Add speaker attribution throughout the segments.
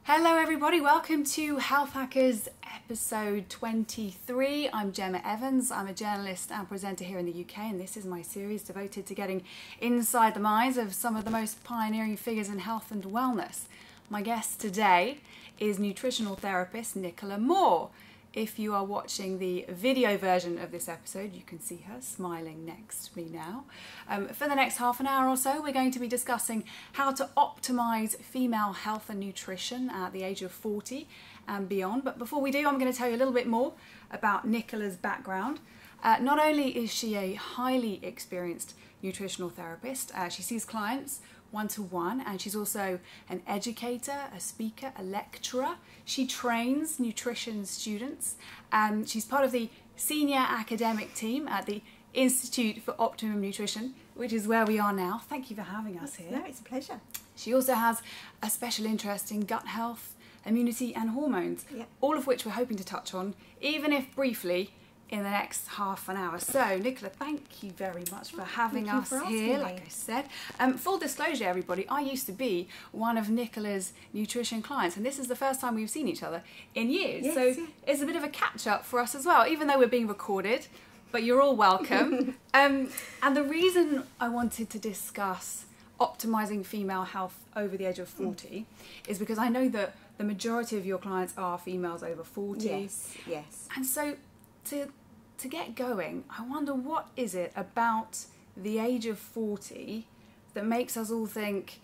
Speaker 1: Hello everybody, welcome to HealthHackers episode 23. I'm Gemma Evans, I'm a journalist and presenter here in the UK, and this is my series devoted to getting inside the minds of some of the most pioneering figures in health and wellness. My guest today is nutritional therapist Nicola Moore. If you are watching the video version of this episode, you can see her smiling next to me now. For the next half an hour or so, we're going to be discussing how to optimize female health and nutrition at the age of 40 and beyond. But before we do, I'm going to tell you a little bit more about Nicola's background. Not only is she a highly experienced nutritional therapist, she sees clients one-to-one, and she's also an educator, a speaker, a lecturer. She trains nutrition students, and she's part of the senior academic team at the Institute for Optimum Nutrition, which is where we are now. Thank you for having us here.
Speaker 2: No, it's a pleasure.
Speaker 1: She also has a special interest in gut health, immunity and hormones, all of which we're hoping to touch on, even if briefly, in the next half an hour. So, Nicola, thank you very much for having us here, like I said. Full disclosure, everybody, I used to be one of Nicola's nutrition clients, and this is the first time we've seen each other in years.
Speaker 2: Yes,
Speaker 1: so it's a bit of a catch-up for us as well, even though we're being recorded, but you're all welcome. And the reason I wanted to discuss optimizing female health over the age of 40 is because I know that the majority of your clients are females over 40.
Speaker 2: Yes.
Speaker 1: And so to get going, I wonder, what is it about the age of 40 that makes us all think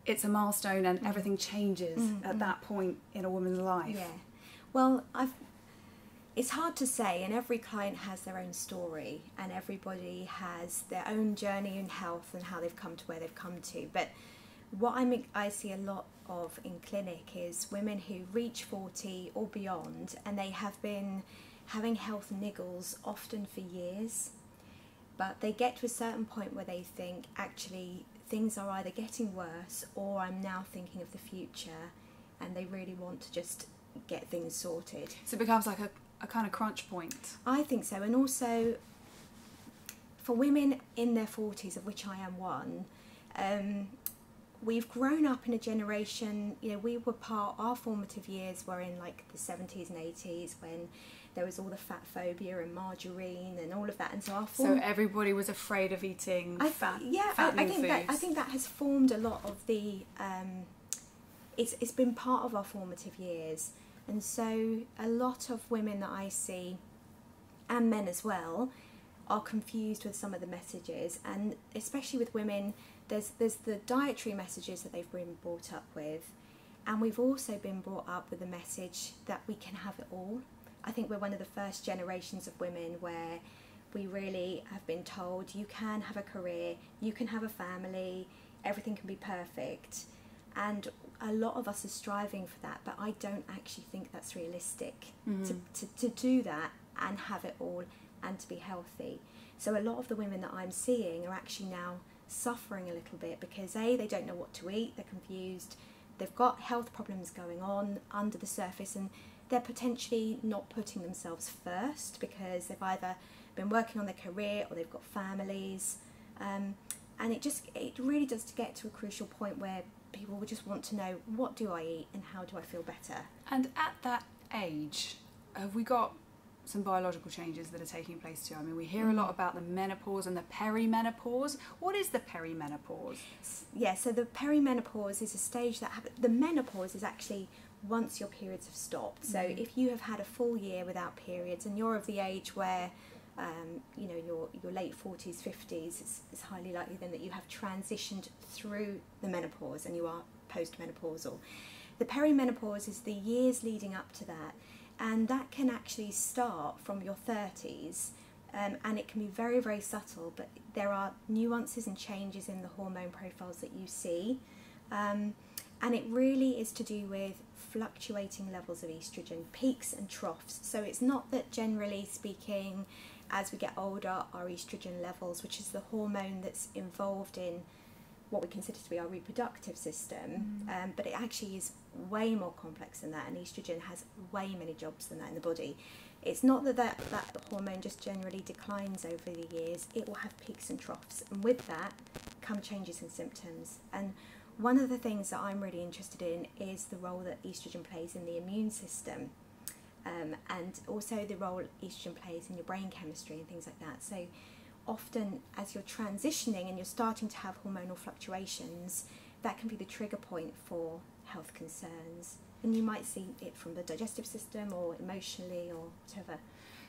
Speaker 1: it's a milestone and everything changes at that point in a woman's life?
Speaker 2: Yeah. Well, it's hard to say, and every client has their own story, and everybody has their own journey in health and how they've come to where they've come to. But what I see a lot of in clinic is women who reach 40 or beyond, and they have been having health niggles often for years, but they get to a certain point where they think, actually, things are either getting worse or I'm now thinking of the future, and they really want to just get things sorted.
Speaker 1: So it becomes like a kind of crunch point.
Speaker 2: I think so. And also for women in their 40s, of which I am one, we've grown up in a generation, we were our formative years were in like the 70s and 80s, when there was all the fat phobia and margarine and all of that, and
Speaker 1: so everybody was afraid of eating fattening foods.
Speaker 2: I think that has formed a lot of the. It's been part of our formative years, and so a lot of women that I see, and men as well, are confused with some of the messages, and especially with women, there's the dietary messages that they've been brought up with, and we've also been brought up with the message that we can have it all. I think we're one of the first generations of women where we really have been told you can have a career, you can have a family, everything can be perfect. And a lot of us are striving for that, but I don't actually think that's realistic to do that and have it all and to be healthy. So a lot of the women that I'm seeing are actually now suffering a little bit because they don't know what to eat, they're confused, they've got health problems going on under the surface, and they're potentially not putting themselves first because they've either been working on their career or they've got families, and it really does get to a crucial point where people will just want to know, what do I eat and how do I feel better?
Speaker 1: And at that age, have we got some biological changes that are taking place too? I mean, we hear a lot about the menopause and the perimenopause. What is the perimenopause?
Speaker 2: Yeah, so the perimenopause is a stage that happens. The menopause is actually once your periods have stopped. So if you have had a full year without periods and you're of the age where your late 40s, 50s, it's highly likely then that you have transitioned through the menopause and you are postmenopausal. The perimenopause is the years leading up to that, and that can actually start from your 30s, and it can be very, very subtle, but there are nuances and changes in the hormone profiles that you see, and it really is to do with fluctuating levels of estrogen, peaks and troughs. So it's not that, generally speaking, as we get older, our estrogen levels, which is the hormone that's involved in what we consider to be our reproductive system, but it actually is way more complex than that, and estrogen has way many jobs than that in the body. It's not that hormone just generally declines over the years, it will have peaks and troughs, and with that come changes in symptoms. And one of the things that I'm really interested in is the role that estrogen plays in the immune system, and also the role estrogen plays in your brain chemistry and things like that. So often as you're transitioning and you're starting to have hormonal fluctuations, that can be the trigger point for health concerns. And you might see it from the digestive system or emotionally or whatever.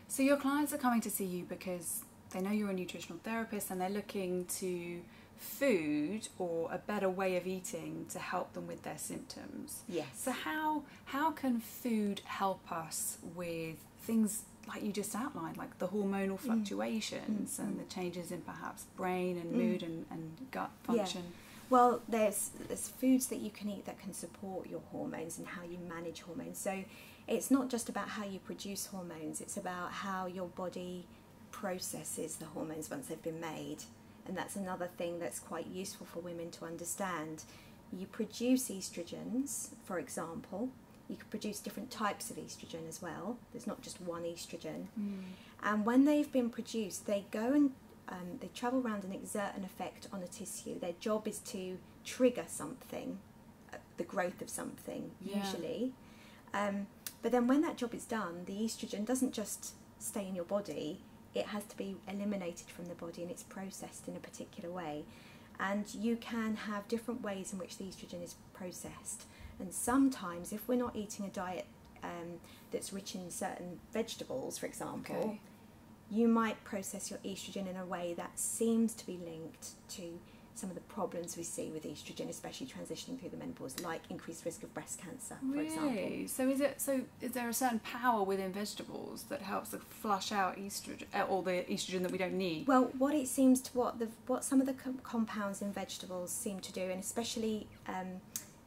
Speaker 1: So your clients are coming to see you because they know you're a nutritional therapist and they're looking to food or a better way of eating to help them with their symptoms.
Speaker 2: Yes.
Speaker 1: So how can food help us with things like you just outlined, like the hormonal fluctuations and the changes in perhaps brain and mood and gut function?
Speaker 2: Yeah. Well, there's foods that you can eat that can support your hormones and how you manage hormones. So it's not just about how you produce hormones, it's about how your body processes the hormones once they've been made. And that's another thing that's quite useful for women to understand. You produce estrogens, for example. You can produce different types of estrogen as well. There's not just one estrogen. And when they've been produced, they go and they travel around and exert an effect on a tissue. Their job is to trigger something, the growth of something, usually. But then when that job is done, the estrogen doesn't just stay in your body. It has to be eliminated from the body and it's processed in a particular way. And you can have different ways in which the estrogen is processed. And sometimes, if we're not eating a diet that's rich in certain vegetables, for example, you might process your estrogen in a way that seems to be linked to some of the problems we see with estrogen, especially transitioning through the menopause, like increased risk of breast cancer, for example.
Speaker 1: So is there a certain power within vegetables that helps to flush out estrogen, or the estrogen that we don't need?
Speaker 2: Well, what it seems to what some of the compounds in vegetables seem to do, and especially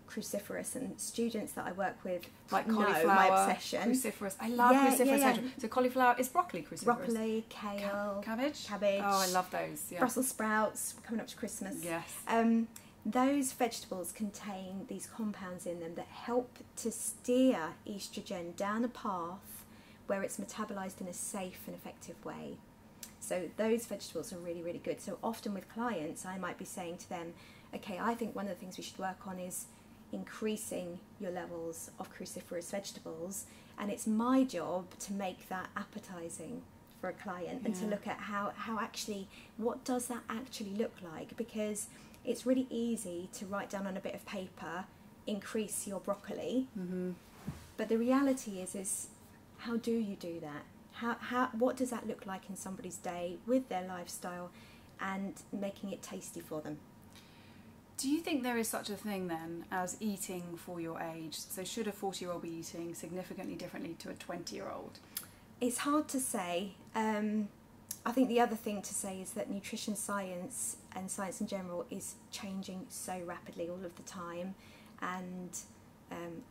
Speaker 2: cruciferous, and students that I work with
Speaker 1: like
Speaker 2: know
Speaker 1: cauliflower,
Speaker 2: my obsession.
Speaker 1: Cruciferous. I love cruciferous vegetables. So cauliflower, is broccoli cruciferous?
Speaker 2: Broccoli, kale,
Speaker 1: cabbage.
Speaker 2: Oh,
Speaker 1: I love those. Yeah.
Speaker 2: Brussels sprouts, coming up to Christmas.
Speaker 1: Yes.
Speaker 2: Those vegetables contain these compounds in them that help to steer estrogen down a path where it's metabolized in a safe and effective way. So those vegetables are really, really good. So often with clients, I might be saying to them, okay, I think one of the things we should work on is increasing your levels of cruciferous vegetables, and it's my job to make that appetizing for a client and to look at how actually, what does that actually look like, because it's really easy to write down on a bit of paper, increase your broccoli, but the reality is how do you do that? What does that look like in somebody's day with their lifestyle and making it tasty for them?
Speaker 1: Do you think there is such a thing then as eating for your age? So should a 40-year-old be eating significantly differently to a 20-year-old?
Speaker 2: It's hard to say. I think the other thing to say is that nutrition science and science in general is changing so rapidly all of the time, and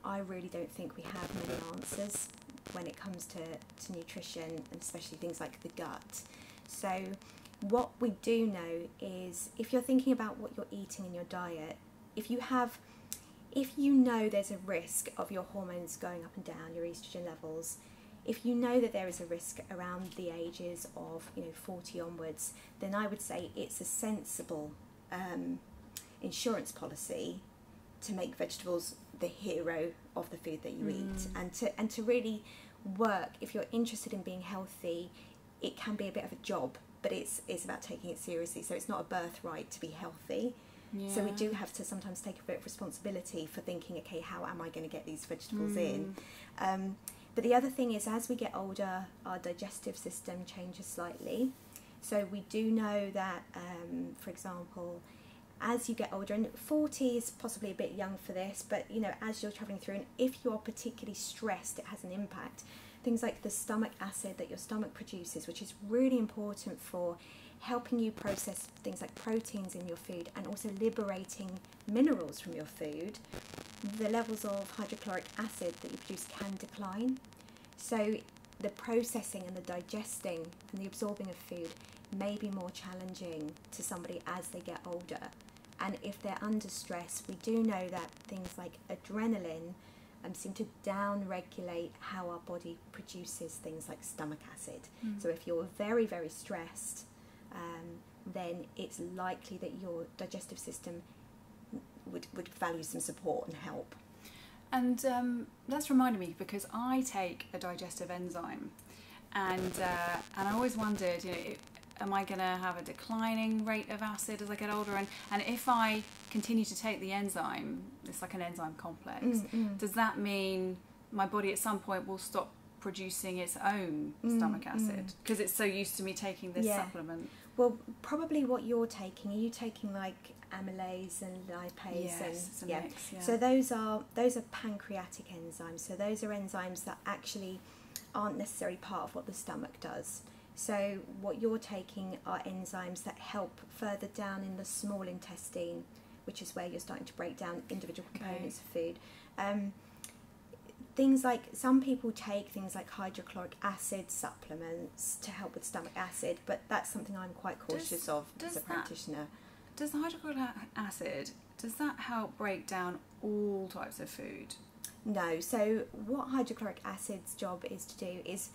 Speaker 2: I really don't think we have many answers when it comes to nutrition, and especially things like the gut. So what we do know is, if you're thinking about what you're eating in your diet, if you know there's a risk of your hormones going up and down, your estrogen levels, if you know that there is a risk around the ages of 40 onwards, then I would say it's a sensible insurance policy to make vegetables the hero of the food that you eat, and to really work. If you're interested in being healthy, it can be a bit of a job, but it's about taking it seriously. So it's not a birthright to be healthy. So we do have to sometimes take a bit of responsibility for thinking, okay, how am I going to get these vegetables in? But the other thing is, as we get older, our digestive system changes slightly. So we do know that, for example, as you get older, and 40 is possibly a bit young for this, but as you're travelling through, and if you're particularly stressed, it has an impact. Things like the stomach acid that your stomach produces, which is really important for helping you process things like proteins in your food and also liberating minerals from your food, the levels of hydrochloric acid that you produce can decline. So the processing and the digesting and the absorbing of food may be more challenging to somebody as they get older. And if they're under stress, we do know that things like adrenaline seem to down-regulate how our body produces things like stomach acid. So if you're very, very stressed, then it's likely that your digestive system would value some support and help.
Speaker 1: And that's reminded me, because I take a digestive enzyme, and I always wondered, am I going to have a declining rate of acid as I get older? And if I continue to take the enzyme, it's like an enzyme complex, does that mean my body at some point will stop producing its own stomach acid? Because it's so used to me taking this supplement.
Speaker 2: Well, probably what you're taking, are you taking like amylase and lipase?
Speaker 1: Yes,
Speaker 2: and
Speaker 1: mix,
Speaker 2: So those are pancreatic enzymes. So those are enzymes that actually aren't necessarily part of what the stomach does. So what you're taking are enzymes that help further down in the small intestine, which is where you're starting to break down individual components of food. Things like, some people take things like hydrochloric acid supplements to help with stomach acid, but that's something I'm quite cautious of as a practitioner.
Speaker 1: Does the hydrochloric acid, does that help break down all types of food?
Speaker 2: No. So what hydrochloric acid's job is to do is,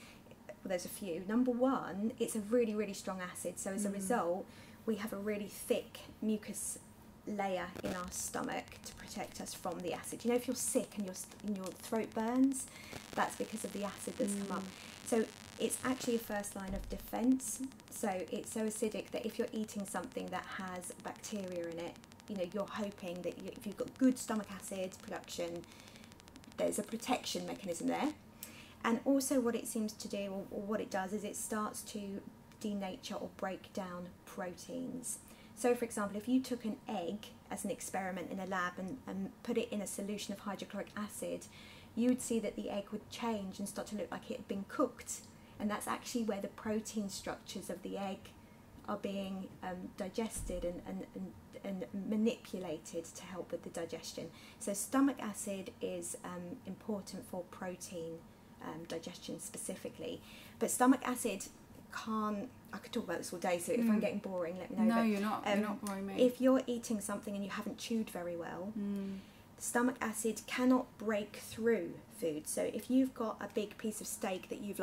Speaker 2: well, there's a few. Number one, it's a really, really strong acid. So as a result, we have a really thick mucus layer in our stomach to protect us from the acid. If you're sick and your throat burns, that's because of the acid that's come up. So it's actually a first line of defence. So it's so acidic that if you're eating something that has bacteria in it, you're hoping that if you've got good stomach acid production, there's a protection mechanism there. And also what it seems to do, or what it does, is it starts to denature or break down proteins. So for example, if you took an egg as an experiment in a lab and put it in a solution of hydrochloric acid, you would see that the egg would change and start to look like it had been cooked. And that's actually where the protein structures of the egg are being digested and manipulated to help with the digestion. So stomach acid is important for protein digestion specifically. But stomach acid I could talk about this all day, so if I'm getting boring, let me know.
Speaker 1: No, you're not boring me.
Speaker 2: If you're eating something and you haven't chewed very well, stomach acid cannot break through food. So if you've got a big piece of steak that you've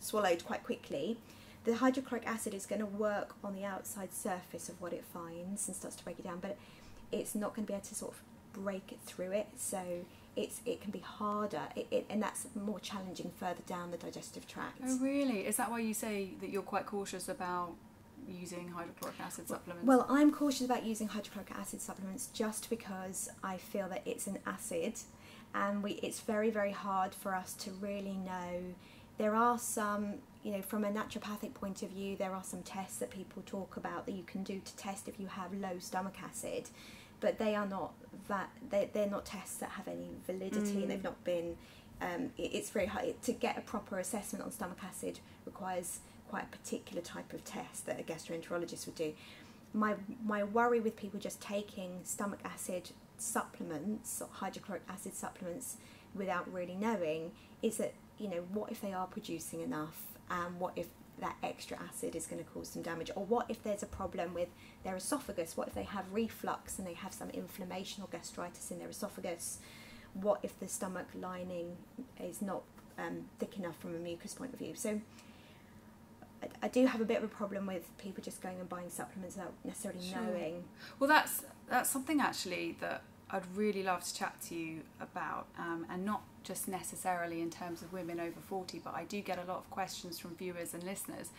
Speaker 2: swallowed quite quickly, the hydrochloric acid is going to work on the outside surface of what it finds and starts to break it down, but it's not going to be able to sort of break it through it. So it can be harder, and that's more challenging further down the digestive tract.
Speaker 1: Oh really? Is that why you say that you're quite cautious about using hydrochloric acid supplements?
Speaker 2: Well, I'm cautious about using hydrochloric acid supplements just because I feel that it's an acid, and it's very, very hard for us to really know. There are some, from a naturopathic point of view, there are some tests that people talk about that you can do to test if you have low stomach acid, but they are not they're not tests that have any validity, and they've not been. It's very hard to get a proper assessment on stomach acid. Requires quite a particular type of test that a gastroenterologist would do. My worry with people just taking stomach acid supplements or hydrochloric acid supplements without really knowing is that, what if they are producing enough, and what if that extra acid is going to cause some damage, or what if there's a problem with their esophagus, what if they have reflux and they have some inflammation or gastritis in their esophagus, what if the stomach lining is not thick enough from a mucus point of view. So I do have a bit of a problem with people just going and buying supplements without necessarily knowing.
Speaker 1: Well, that's something actually that I'd really love to chat to you about, and not just necessarily in terms of women over 40, but I do get a lot of questions from viewers and listeners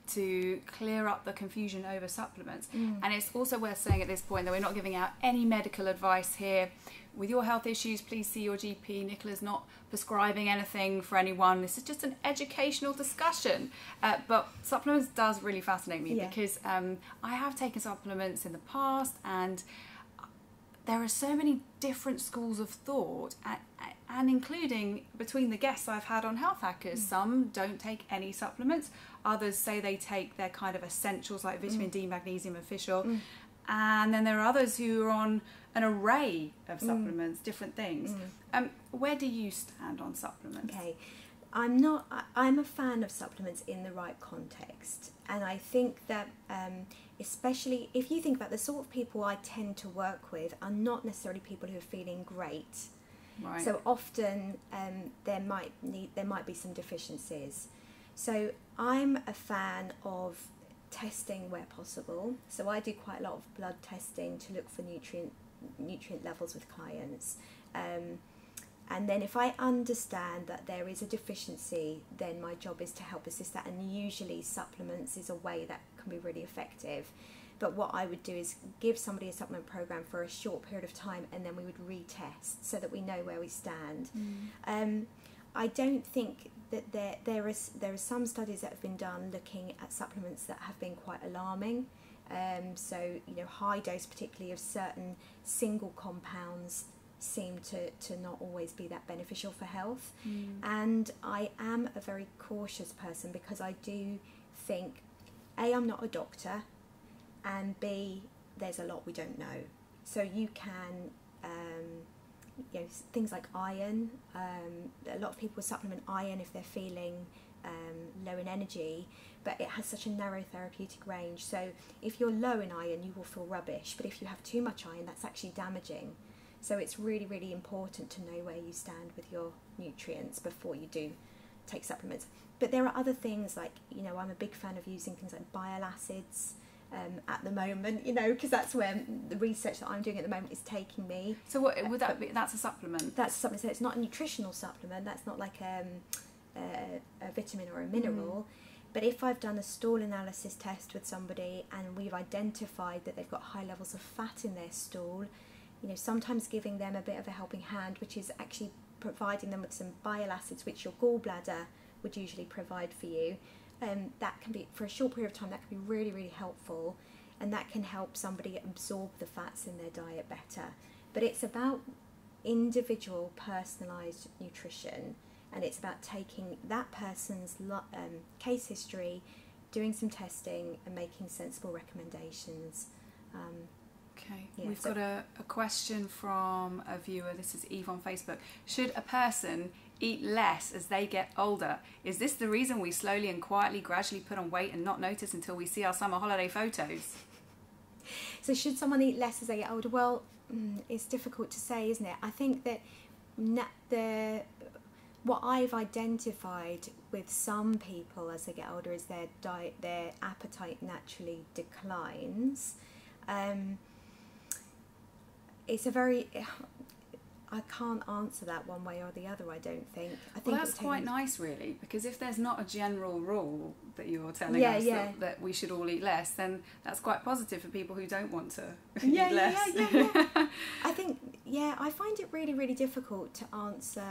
Speaker 1: to clear up the confusion over supplements. And it's also worth saying at this point that we're not giving out any medical advice here. With your health issues, please see your GP. Nicola's not prescribing anything for anyone. This is just an educational discussion. But supplements does really fascinate me, because I have taken supplements in the past, and there are so many different schools of thought, and including between the guests I've had on HealthHackers, some don't take any supplements, others say they take their kind of essentials like vitamin D, magnesium and fish oil, and then there are others who are on an array of supplements, different things. Where do you stand on supplements?
Speaker 2: Okay, I'm a fan of supplements in the right context, and I think that especially if you think about the sort of people I tend to work with are not necessarily people who are feeling great.
Speaker 1: Right.
Speaker 2: So often there might be some deficiencies. So I'm a fan of testing where possible. So I do quite a lot of blood testing to look for nutrient levels with clients. And then if I understand that there is a deficiency, then my job is to help assist that, and usually supplements is a way that can be really effective. But what I would do is give somebody a supplement program for a short period of time, and then we would retest so that we know where we stand. I don't think that there are some studies that have been done looking at supplements that have been quite alarming. So, you know, high dose particularly of certain single compounds seem to not always be that beneficial for health. And I am a very cautious person because I do think, A, I'm not a doctor, and B, there's a lot we don't know. So you can, you know, things like iron, a lot of people supplement iron if they're feeling low in energy, but it has such a narrow therapeutic range. So if you're low in iron, you will feel rubbish, but if you have too much iron, that's actually damaging. So it's really, really important to know where you stand with your nutrients before you do take supplements. But there are other things like, you know, I'm a big fan of using things like bile acids at the moment, you know, because that's where the research that I'm doing at the moment is taking me.
Speaker 1: So what would that be? That's a supplement?
Speaker 2: That's a supplement. So it's not a nutritional supplement. That's not like a vitamin or a mineral. But if I've done a stool analysis test with somebody and we've identified that they've got high levels of fat in their stool, you know, sometimes giving them a bit of a helping hand, which is actually providing them with some bile acids, which your gallbladder would usually provide for you. That can be, for a short period of time, that can be really, really helpful, and that can help somebody absorb the fats in their diet better. But it's about individual, personalised nutrition, and it's about taking that person's case history, doing some testing, and making sensible recommendations.
Speaker 1: Okay, yeah, we've got a question from a viewer. This is Eve on Facebook. Should a person eat less as they get older? Is this the reason we slowly and quietly, gradually put on weight and not notice until we see our summer holiday photos?
Speaker 2: So should someone eat less as they get older? Well, it's difficult to say, isn't it? I think that what I've identified with some people as they get older is their appetite naturally declines. It's a very... I can't answer that one way or the other, I don't think.
Speaker 1: Well, that's quite nice, really, because if there's not a general rule that you're telling us that we should all eat less, then that's quite positive for people who don't want to eat less.
Speaker 2: I think, I find it really, really difficult to answer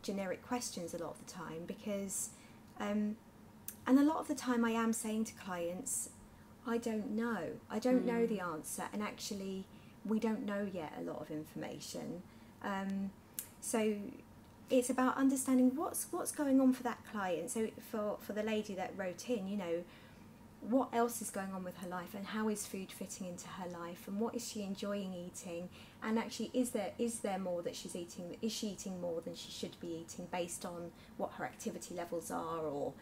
Speaker 2: generic questions a lot of the time because, and a lot of the time I am saying to clients, I don't know. I don't know the answer, and actually we don't know yet a lot of information. So it's about understanding what's going on for that client. So for the lady that wrote in, you know, what else is going on with her life, and how is food fitting into her life, and what is she enjoying eating, and actually is there more that she's eating? Is she eating more than she should be eating based on what her activity levels are, or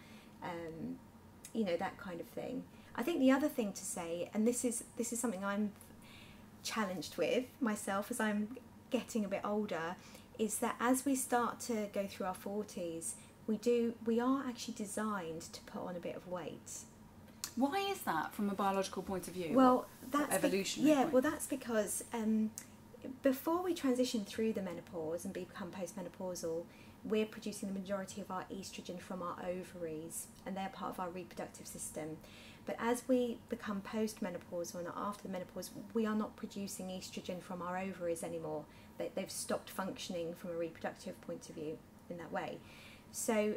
Speaker 2: you know, that kind of thing. I think the other thing to say, and this is something I'm challenged with myself as I'm getting a bit older, is that as we start to go through our 40s, we are actually designed to put on a bit of weight.
Speaker 1: Why is that from a biological point of view?
Speaker 2: Well, that's
Speaker 1: evolutionary.
Speaker 2: Well, that's because before we transition through the menopause and become postmenopausal, we're producing the majority of our estrogen from our ovaries, and they're part of our reproductive system. But as we become postmenopausal and after the menopause, we are not producing estrogen from our ovaries anymore. They've stopped functioning from a reproductive point of view in that way. So,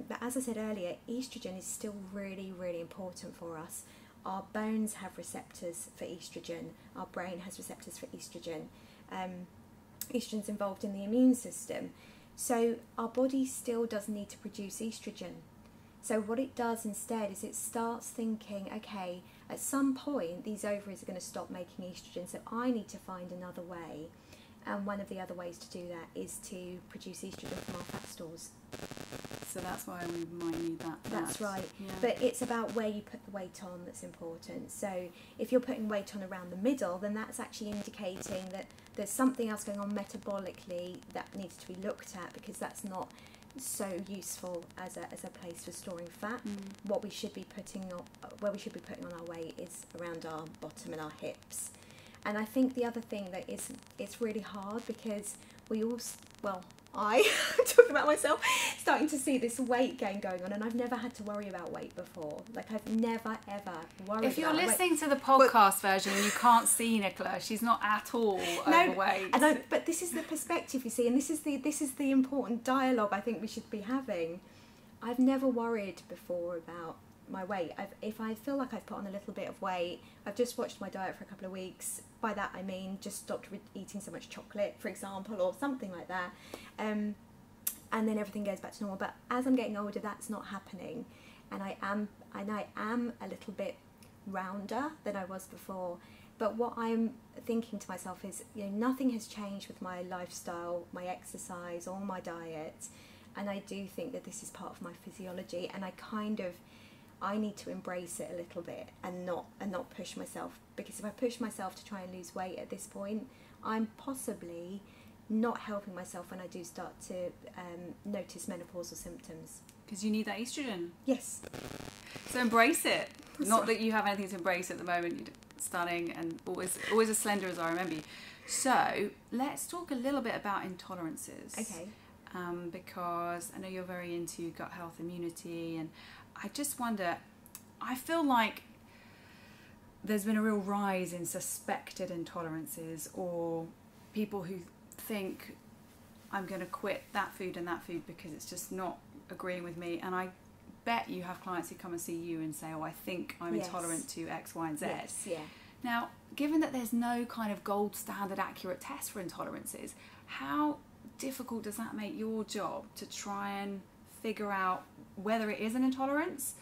Speaker 2: but as I said earlier, estrogen is still really, really important for us. Our bones have receptors for estrogen. Our brain has receptors for estrogen. Estrogen's involved in the immune system. So our body still does need to produce estrogen. So what it does instead is it starts thinking, okay, at some point these ovaries are going to stop making estrogen, so I need to find another way. And one of the other ways to do that is to produce estrogen from our fat stores.
Speaker 1: So that's why we might need that.
Speaker 2: That's right. Yeah. But it's about where you put the weight on that's important. So if you're putting weight on around the middle, then that's actually indicating that there's something else going on metabolically that needs to be looked at, because that's not so useful as a place for storing fat. What we should be putting on, where we should be putting on our weight is around our bottom and our hips. And I think the other thing that is, it's really hard because we all, well, I'm talking about myself, starting to see this weight gain going on, and I've never had to worry about weight before. Like, I've never ever worried.
Speaker 1: If you're
Speaker 2: about
Speaker 1: listening to the podcast version and you can't see Nicola, she's not at all overweight.
Speaker 2: But this is the perspective, you see, and this is the important dialogue I think we should be having. I've never worried before about my weight. If I feel like I've put on a little bit of weight, I've just watched my diet for a couple of weeks. By that I mean just stopped eating so much chocolate, for example, or something like that, and then everything goes back to normal. But as I'm getting older, that's not happening, and I am a little bit rounder than I was before. But what I'm thinking to myself is, you know, nothing has changed with my lifestyle, my exercise, or my diet, and I do think that this is part of my physiology, and I need to embrace it a little bit and not push myself, because if I push myself to try and lose weight at this point, I'm possibly not helping myself when I do start to notice menopausal symptoms.
Speaker 1: Because you need that estrogen.
Speaker 2: Yes.
Speaker 1: So embrace it.
Speaker 2: That's
Speaker 1: Not
Speaker 2: right.
Speaker 1: that you have anything to embrace at the moment. You're stunning and always as slender as I remember you. So let's talk a little bit about intolerances.
Speaker 2: Okay.
Speaker 1: Because I know you're very into gut health, immunity, and I just wonder, I feel like there's been a real rise in suspected intolerances, or people who think I'm going to quit that food and that food because it's just not agreeing with me. And I bet you have clients who come and see you and say, oh, I think I'm
Speaker 2: Yes.
Speaker 1: intolerant to X, Y, and Z.
Speaker 2: Yes. Yeah.
Speaker 1: Now, given that there's no kind of gold standard accurate test for intolerances, how difficult does that make your job to try and figure out whether it is an intolerance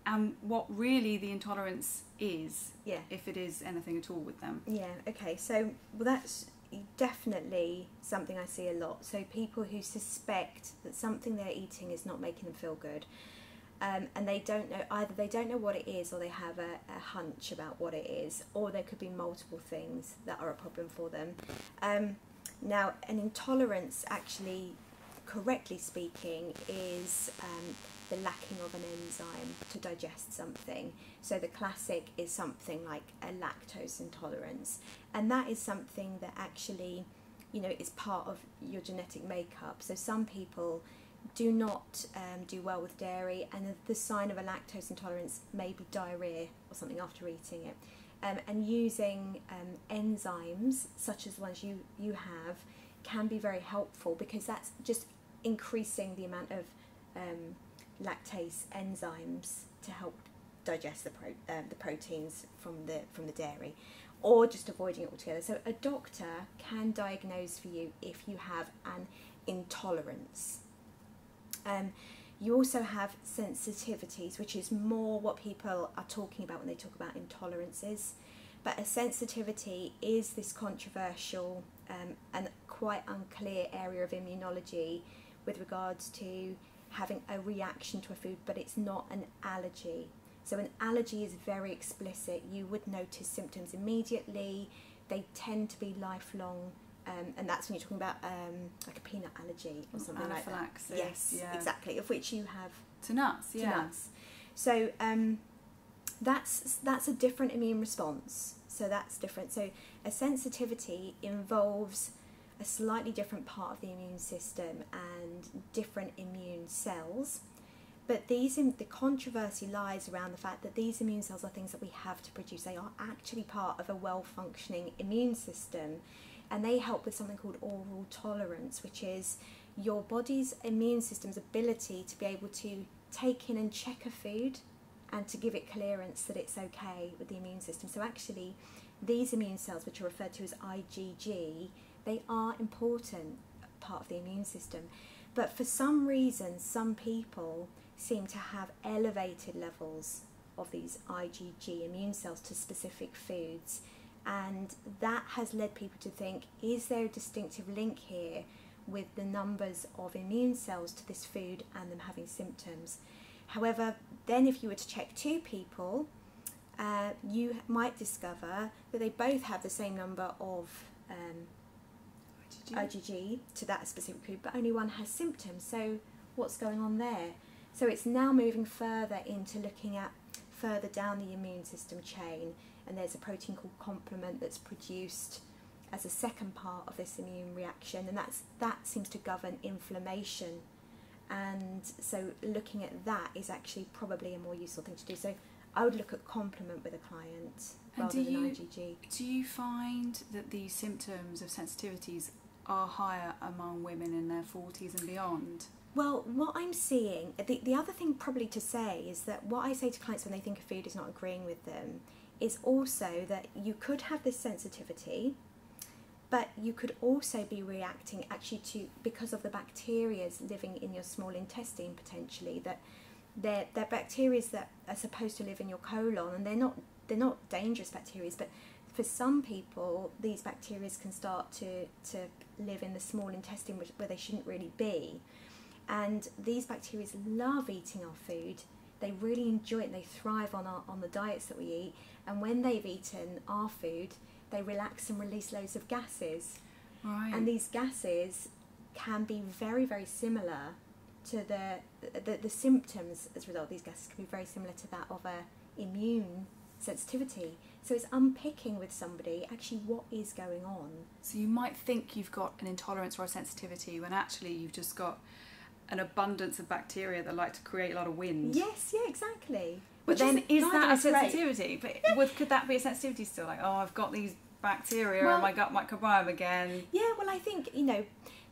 Speaker 1: and what really the intolerance is,
Speaker 2: Yeah.
Speaker 1: if it is anything at all with them?
Speaker 2: Yeah. Okay. So, well, that's definitely something I see a lot. So people who suspect that something they're eating is not making them feel good, and they don't know, either they don't know what it is, or they have a hunch about what it is, or there could be multiple things that are a problem for them. Now, an intolerance, actually, correctly speaking, is the lacking of an enzyme to digest something. So the classic is something like a lactose intolerance, and that is something that actually, you know, is part of your genetic makeup. So some people do not do well with dairy, and the sign of a lactose intolerance may be diarrhea or something after eating it. And using enzymes such as the ones you have can be very helpful, because that's just increasing the amount of lactase enzymes to help digest the proteins from the dairy, or just avoiding it altogether. So a doctor can diagnose for you if you have an intolerance. You also have sensitivities, which is more what people are talking about when they talk about intolerances. But a sensitivity is this controversial and quite unclear area of immunology with regards to having a reaction to a food, but it's not an allergy. So an allergy is very explicit. You would notice symptoms immediately. They tend to be lifelong. And that's when you're talking about like a peanut allergy or something like that.
Speaker 1: Anaphylaxis.
Speaker 2: Yes,
Speaker 1: yeah.
Speaker 2: exactly. Of which you have
Speaker 1: To nuts, yeah.
Speaker 2: to nuts. So that's a different immune response. So that's different. So a sensitivity involves a slightly different part of the immune system and different immune cells. But the controversy lies around the fact that these immune cells are things that we have to produce. They are actually part of a well-functioning immune system, and they help with something called oral tolerance, which is your body's immune system's ability to be able to take in and check a food and to give it clearance that it's okay with the immune system. So actually, these immune cells, which are referred to as IgG, they are important part of the immune system. But for some reason, some people seem to have elevated levels of these IgG immune cells to specific foods. And that has led people to think, is there a distinctive link here with the numbers of immune cells to this food and them having symptoms? However, then if you were to check two people, you might discover that they both have the same number of IgG to that specific food, but only one has symptoms. So what's going on there? So it's now moving further into looking at further down the immune system chain, and there's a protein called complement that's produced as a second part of this immune reaction, and that seems to govern inflammation. And so looking at that is actually probably a more useful thing to do. So I would look at complement with a client rather than IgG.
Speaker 1: Do you find that the symptoms of sensitivities are higher among women in their 40s and beyond?
Speaker 2: Well, what I'm seeing, the other thing probably to say is that what I say to clients when they think a food is not agreeing with them is also that you could have this sensitivity, but you could also be reacting actually to, because of the bacteria living in your small intestine potentially, that they're bacteria that are supposed to live in your colon, and they're not dangerous bacteria, but for some people these bacteria can start to live in the small intestine where they shouldn't really be. And these bacteria love eating our food. They really enjoy it and they thrive on the diets that we eat. And when they've eaten our food, they relax and release loads of gases.
Speaker 1: Right.
Speaker 2: And these gases can be very, very similar to the symptoms as a result of these gases can be very similar to that of a immune sensitivity. So it's unpicking with somebody actually what is going on.
Speaker 1: So you might think you've got an intolerance or a sensitivity when actually you've just got an abundance of bacteria that like to create a lot of wind.
Speaker 2: Yes, yeah, exactly.
Speaker 1: But then is that a sensitivity?
Speaker 2: Great.
Speaker 1: But could that be a sensitivity still? Like, oh, I've got these bacteria in my gut microbiome again.
Speaker 2: Yeah, well, I think,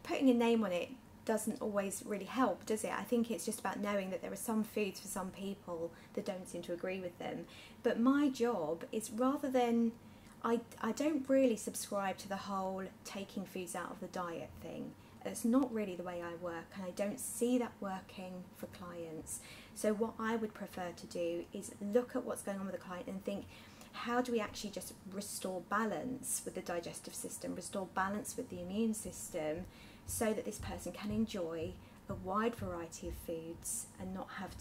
Speaker 2: putting a name on it doesn't always really help, does it? I think it's just about knowing that there are some foods for some people that don't seem to agree with them. But my job is, rather than, I don't really subscribe to the whole taking foods out of the diet thing. It's not really the way I work, and I don't see that working for clients. So what I would prefer to do is look at what's going on with the client and think, how do we actually just restore balance with the digestive system, restore balance with the immune system, so that this person can enjoy a wide variety of foods and not have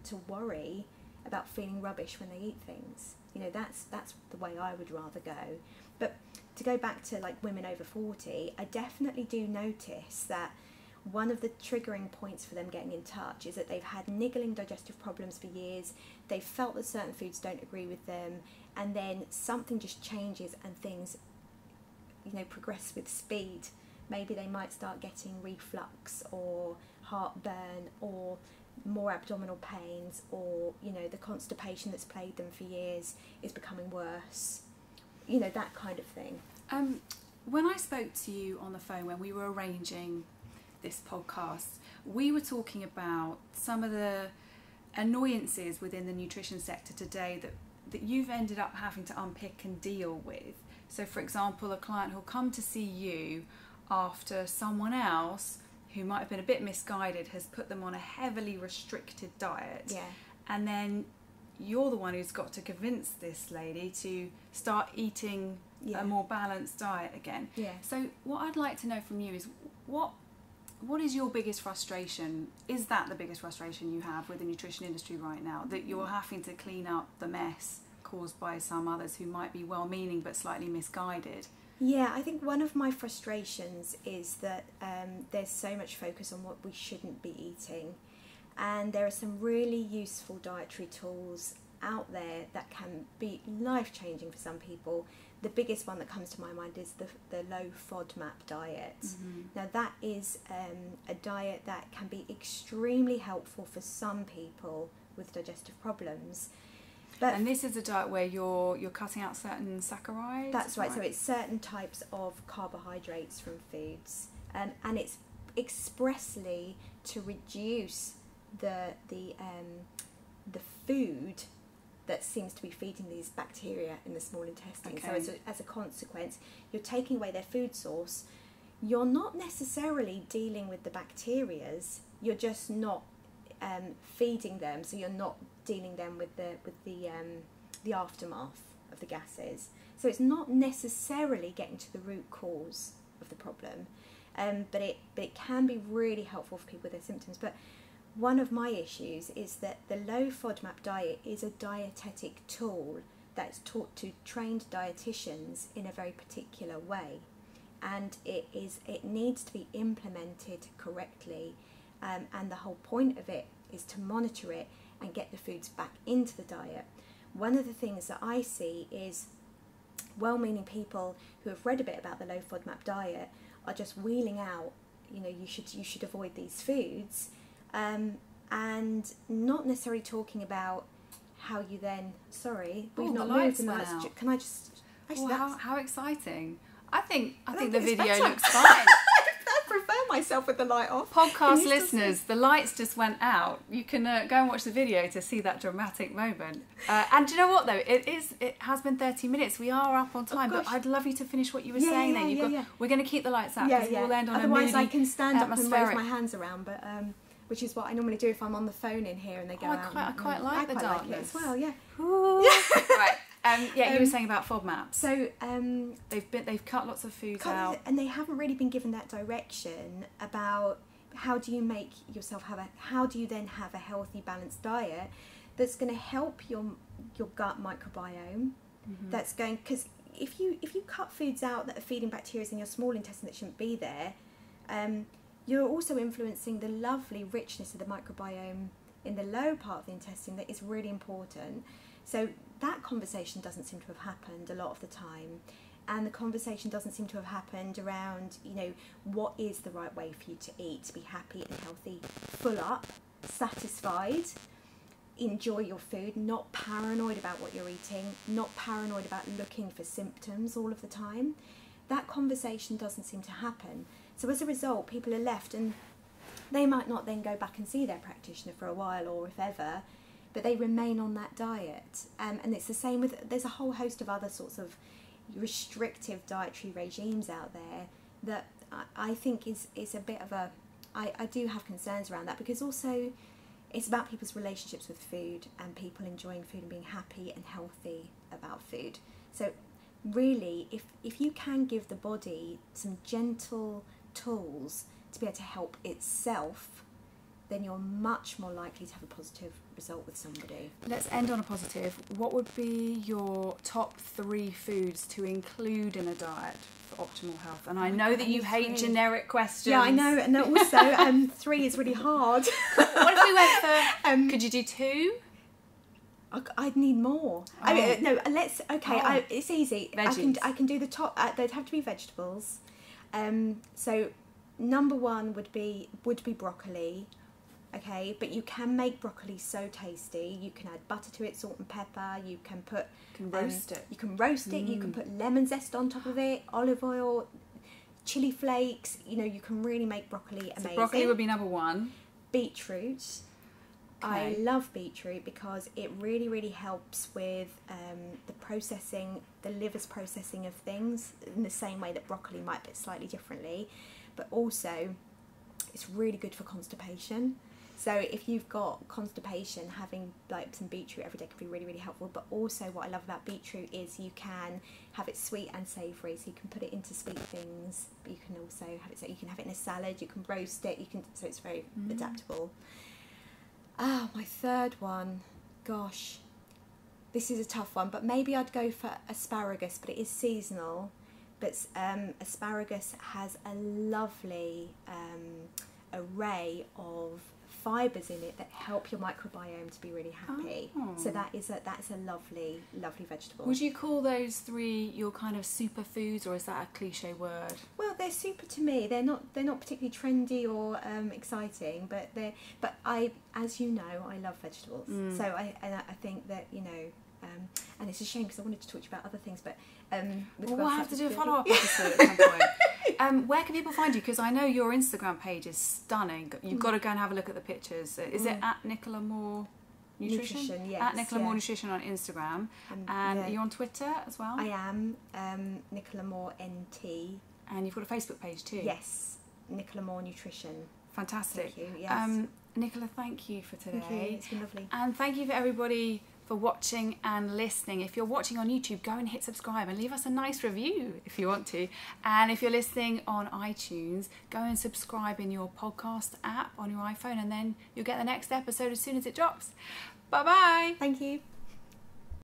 Speaker 2: to worry about feeling rubbish when they eat things. That's the way I would rather go. But to go back to like women over 40, I definitely do notice that one of the triggering points for them getting in touch is that they've had niggling digestive problems for years, they've felt that certain foods don't agree with them, and then something just changes and things progress with speed. Maybe they might start getting reflux or heartburn or more abdominal pains, or the constipation that's plagued them for years is becoming worse, that kind of thing.
Speaker 1: When I spoke to you on the phone when we were arranging this podcast, we were talking about some of the annoyances within the nutrition sector today that you've ended up having to unpick and deal with. So for example, a client who'll come to see you after someone else who might have been a bit misguided has put them on a heavily restricted diet.
Speaker 2: Yeah.
Speaker 1: And then you're the one who's got to convince this lady to start eating a more balanced diet again.
Speaker 2: Yeah.
Speaker 1: So what I'd like to know from you is what is your biggest frustration? Is that the biggest frustration you have with the nutrition industry right now, that you're having to clean up the mess caused by some others who might be well-meaning but slightly misguided?
Speaker 2: Yeah, I think one of my frustrations is that there's so much focus on what we shouldn't be eating, and there are some really useful dietary tools out there that can be life-changing for some people. The biggest one that comes to my mind is the Low Fodmap Diet. Mm-hmm. Now that is a diet that can be extremely helpful for some people with digestive problems.
Speaker 1: And this is a diet where you're cutting out certain saccharides?
Speaker 2: That's right. So it's certain types of carbohydrates from foods, and it's expressly to reduce the food that seems to be feeding these bacteria in the small intestine. Okay. So as a consequence, you're taking away their food source. You're not necessarily dealing with the bacterias. You're just not feeding them. So you're not dealing them with the aftermath of the gases. So it's not necessarily getting to the root cause of the problem, but it can be really helpful for people with their symptoms. But one of my issues is that the Low Fodmap Diet is a dietetic tool that's taught to trained dietitians in a very particular way, and it needs to be implemented correctly, and the whole point of it is to monitor it and get the foods back into the diet. One of the things that I see is well-meaning people who have read a bit about the Low Fodmap Diet are just wheeling out, you should avoid these foods, and not necessarily talking about how you then, we've not moved in the lights. Can I just... Actually,
Speaker 1: how exciting. I think the video
Speaker 2: better.
Speaker 1: looks fine.
Speaker 2: I prefer myself with the light off.
Speaker 1: Podcast listeners, the lights just went out. You can go and watch the video to see that dramatic moment. And do you know what though? It has been 30 minutes. We are up on time, but I'd love you to finish what you were saying then. We're going to keep the lights out because we'll end on
Speaker 2: Otherwise
Speaker 1: a moody,
Speaker 2: I can stand up and wave
Speaker 1: atmospheric.
Speaker 2: my hands around, but which is what I normally do if I'm on the phone in here and they go out.
Speaker 1: I quite like the darkness.
Speaker 2: Like it as well, yeah.
Speaker 1: Right. You were saying about FODMAPs.
Speaker 2: So
Speaker 1: they've cut lots of foods out,
Speaker 2: and they haven't really been given that direction about how do you make yourself how do you then have a healthy, balanced diet that's going to help your gut microbiome. That's going, because if you cut foods out that are feeding bacteria in your small intestine that shouldn't be there, you're also influencing the lovely richness of the microbiome in the lower part of the intestine that is really important. So that conversation doesn't seem to have happened a lot of the time, and the conversation doesn't seem to have happened around, what is the right way for you to eat to be happy and healthy, full up, satisfied, enjoy your food, not paranoid about what you're eating, not paranoid about looking for symptoms all of the time. That conversation doesn't seem to happen. So as a result, people are left, and they might not then go back and see their practitioner for a while or if ever, but they remain on that diet. And it's the same with, there's a whole host of other sorts of restrictive dietary regimes out there that I think is a bit of a, I do have concerns around that, because also it's about people's relationships with food and people enjoying food and being happy and healthy about food. So really, if you can give the body some gentle tools to be able to help itself, then you're much more likely to have a positive result with somebody.
Speaker 1: Let's end on a positive. What would be your top 3 foods to include in a diet for optimal health? And I know that you hate generic questions.
Speaker 2: Yeah, I know, and also 3 is really hard.
Speaker 1: What if we went for, could you do 2?
Speaker 2: I'd need more.
Speaker 1: Oh.
Speaker 2: I mean, no, let's, it's easy.
Speaker 1: Veggies.
Speaker 2: I can do the top, they'd have to be vegetables. So number 1 would be broccoli. Okay, but you can make broccoli so tasty. You can add butter to it, salt and pepper. You can put...
Speaker 1: roast it.
Speaker 2: You can roast it. You can put lemon zest on top of it, olive oil, chili flakes. You can really make broccoli amazing.
Speaker 1: So broccoli would be number 1.
Speaker 2: Beetroot.
Speaker 1: Okay.
Speaker 2: I love beetroot because it really, really helps with the processing, the liver's processing of things in the same way that broccoli might, but slightly differently. But also, it's really good for constipation. So if you've got constipation, having like some beetroot every day can be really, really helpful. But also what I love about beetroot is you can have it sweet and savoury. So you can put it into sweet things, but you can also have it, so you can have it in a salad, you can roast it, so it's very adaptable. My 3rd one, gosh, this is a tough one, but maybe I'd go for asparagus, but it is seasonal. But asparagus has a lovely array of fibres in it that help your microbiome to be really happy. So that's a lovely, lovely vegetable.
Speaker 1: Would you call those 3 your kind of superfoods, or is that a cliche word?
Speaker 2: Well, they're super to me. They're not particularly trendy or exciting, but I, as you know, I love vegetables. So I think that and it's a shame because I wanted to talk to you about other things, but
Speaker 1: we'll have to do a follow-up episode at some point. Where can people find you? Because I know your Instagram page is stunning. You've got to go and have a look at the pictures. Is it at Nicola Moore Nutrition?
Speaker 2: Yes,
Speaker 1: at Nicola Moore Nutrition on Instagram. And are you on Twitter as well?
Speaker 2: I am, Nicola Moore NT.
Speaker 1: And you've got a Facebook page too?
Speaker 2: Yes, Nicola Moore Nutrition.
Speaker 1: Fantastic.
Speaker 2: Thank you, yes.
Speaker 1: Nicola, thank you for today.
Speaker 2: Thank you, it's been lovely.
Speaker 1: And thank you for everybody for watching and listening. If you're watching on YouTube, go and hit subscribe and leave us a nice review if you want to. And if you're listening on iTunes, go and subscribe in your podcast app on your iPhone, and then you'll get the next episode as soon as it drops. Bye bye.
Speaker 2: Thank you.